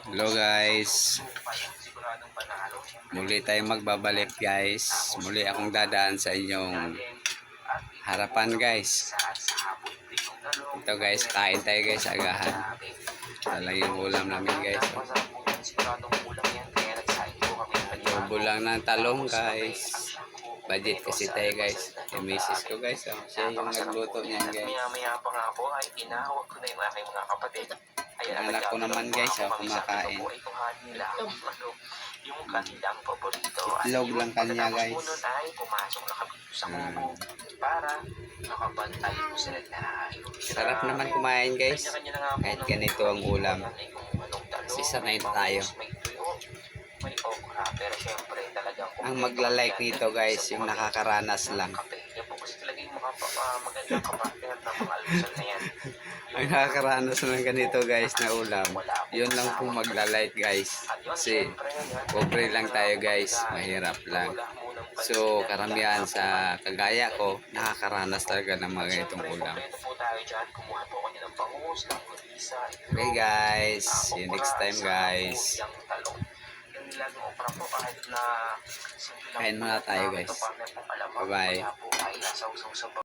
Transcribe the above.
Hello guys, muli tayong magbabalik guys. Muli akong dadaan sa inyong harapan guys. Ito guys, kain tayo guys, agahan. Ito lang yung ulam namin guys. Adobo lang ng talong guys. Budget kasi tayo guys. Yung misis ko guys, siya yung nagluto niyan guys. Maya pa nga po ay tinawag ko na yung aking mga kapatid. Ang anak ko naman guys, kumakain. Yung kanilang paborito. Itlog lang kanya guys. Ay pumasok na kami sa kubo para nakabantay ko sila na. Sarap naman kumain guys. Kahit ganito ang ulam. Kasi sanay tayo. May okra, pero syempre talagang Ang magla-like nito guys, yung nakakaranas lang. yan po kasi talaga yung magandang kapartner ng mga almusal na yan. Ang nakakaranas ng ganito guys na ulam, yun lang pong magla-like guys. Kasi pobre lang tayo guys, mahirap lang. So karamihan sa kagaya ko, nakakaranas talaga ng mga ganitong ulam. Okay guys, see you next time guys. Kain muna tayo guys. Bye bye.